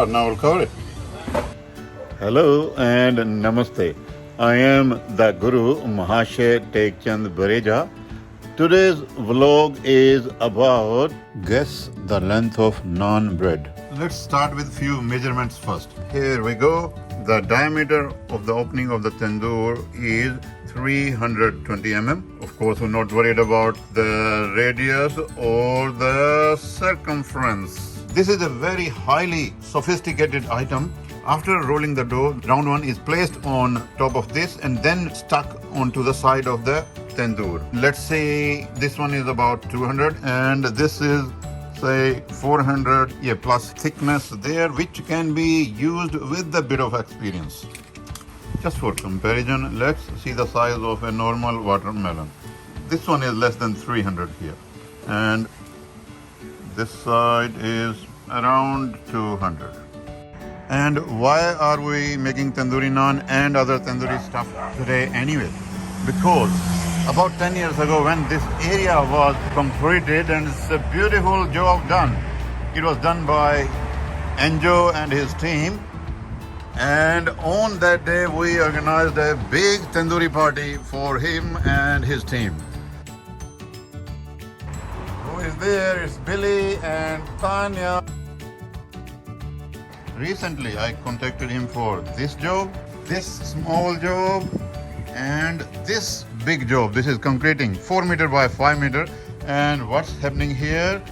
Now we'll cover it. Hello and namaste. I am the Guru Mahashay Bareja. Today's vlog is about guess the length of naan bread. Let's start with few measurements first. Here we go. The diameter of the opening of the tandoor is 320 mm. Of course, we're not worried about the radius or the circumference. This is a very highly sophisticated item. After rolling the dough, round one is placed on top of this and then stuck onto the side of the tandoor. Let's say this one is about 200 and this is say 400 plus thickness there, which can be used with a bit of experience. Just for comparison, let's see the size of a normal watermelon. This one is less than 300 here and this side is around 200. And why are we making tandoori naan and other tandoori stuff today anyway? Because about 10 years ago when this area was completed and it's a beautiful job done. It was done by Enjo and his team. And on that day we organized a big tandoori party for him and his team. Who is there? It's Billy and Tanya. Recently I contacted him for this job, this small job and this big job. This is concreting 4 meter by 5 meter. And what's happening here?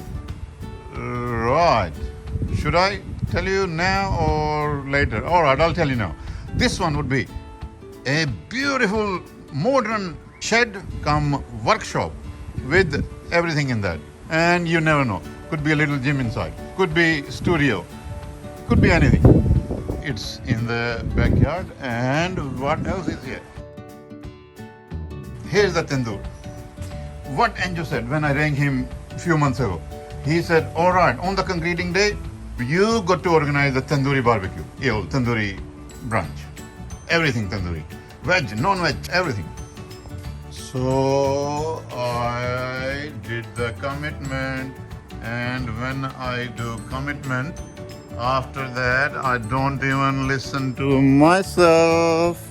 Right. Should I tell you now or later? Alright, I'll tell you now. This one would be a beautiful modern shed come workshop with everything in that. And you never know. Could be a little gym inside. Could be studio. Could be anything. It's in the backyard. And what else is here? Here's the tandoor. What Enjo said when I rang him a few months ago. He said, all right, on the concreting day, you got to organize the tandoori barbecue. Tandoori brunch. Everything tandoori. Veg, non-veg, everything. So I did the commitment. And when I do commitment, after that, I don't even listen to myself.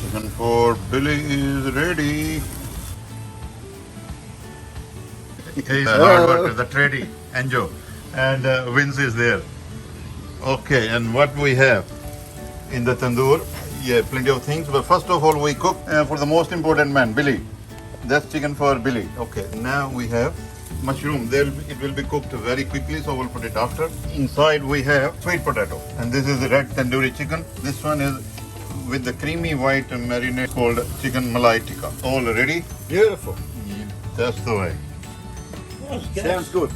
Chicken for Billy is ready. He's the hard worker, the tradie, Enjo. And Vince is there. Okay, and what we have in the tandoor? Yeah, plenty of things. But first of all, we cook for the most important man, Billy. That's chicken for Billy. Okay, now we have mushroom. It will be cooked very quickly, so we'll put it after. Inside we have sweet potato. And this is the red tandoori chicken. This one is with the creamy white marinade called chicken malai tikka. All ready? Beautiful. Yeah, that's the way. Sounds good.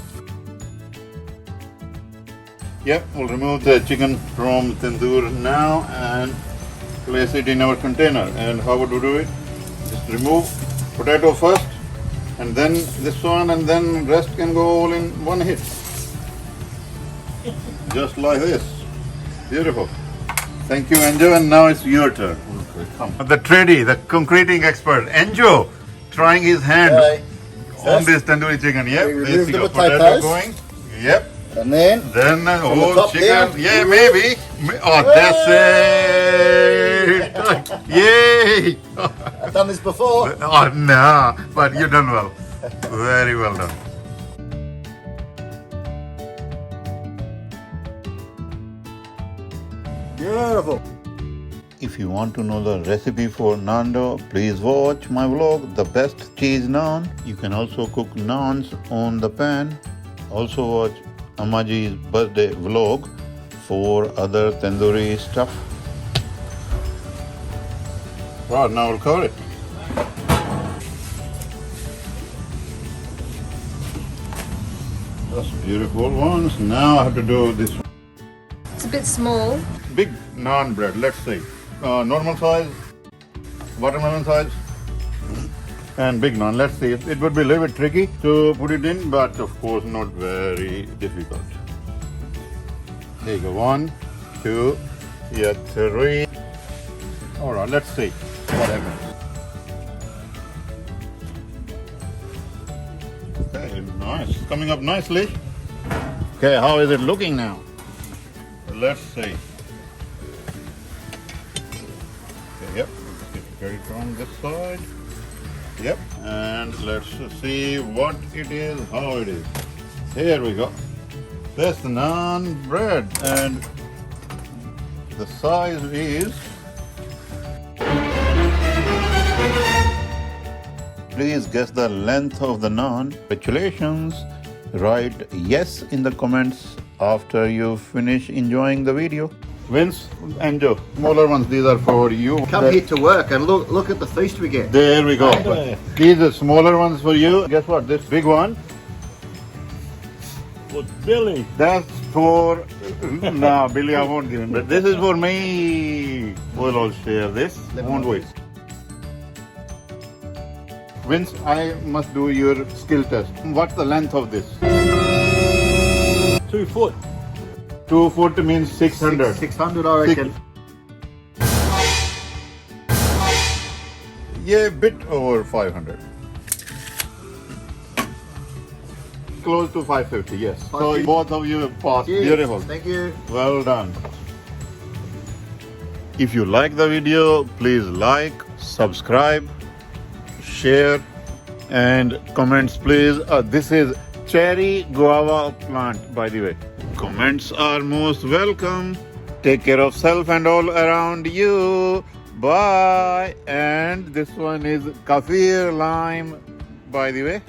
Yep, we'll remove the chicken from tandoor now and place it in our container. And how would we do it? Just remove potato first and then this one and then rest can go all in one hit. Just like this. Beautiful. Thank you, Enjo, and now it's your turn. Okay, come. The tradie, the concreting expert, Enjo, trying his hand on this tandoori chicken. Yep, remove the potato potatoes. going. Yep. And then the whole top chicken. down. Yeah, maybe. Oh, that's it. Yay. I've done this before. Oh, no. But you've done well. Very well done. Beautiful. If you want to know the recipe for naan dough, please watch my vlog, The Best Cheese Naan. You can also cook naans on the pan. Also watch Amaji's birthday vlog for other tandoori stuff. Right, now we'll cover it. That's beautiful ones. Now I have to do this one. It's a bit small. Big naan bread, let's say. Normal size, watermelon size, and big naan. Let's see. It would be a little bit tricky to put it in, but of course not very difficult. There you go. 1, 2, 3. Alright, let's see what happens. Nice. Coming up nicely. Okay, how is it looking now? Let's see. Okay, yep. Get it from this side. Yep. And let's see what it is, how it is. Here we go. That's the naan bread, and the size is. Please guess the length of the naan. Congratulations. Write yes in the comments after you finish enjoying the video. Vince and Joe, smaller ones, these are for you. Come here to work and look at the feast we get. There we go. These are smaller ones for you. Guess what? This big one. With Billy. That's for. No, Billy, I won't give him. But this is for me. We'll all share this. Won't waste. Vince, I must do your skill test. What's the length of this? 2 foot. 2 foot means 600. 600, I reckon. Yeah, bit over 500. Close to 550, yes. So 550. both of you passed. Cheers. Beautiful. Thank you. Well done. If you like the video, please like, subscribe, share, and comments please. This is cherry guava plant, by the way. Comments are most welcome. Take care of self and all around you. Bye. And this one is kafir lime, by the way,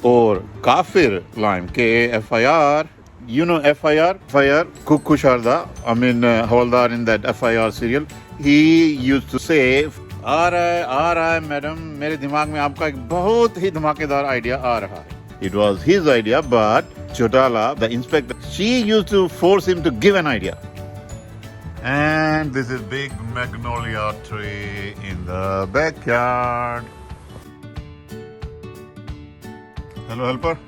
or kafir lime, K-A-F-I-R. You know FIR? FIR, Kukku Sharda, Havaldar in that FIR serial. He used to say, आ रहा है madam, मेरे दिमाग में आपका एक बहुत ही धमाकेदार idea आ रहा है. It was his idea, but Chotala, the inspector, she used to force him to give an idea. And this is big magnolia tree in the backyard. Hello, helper.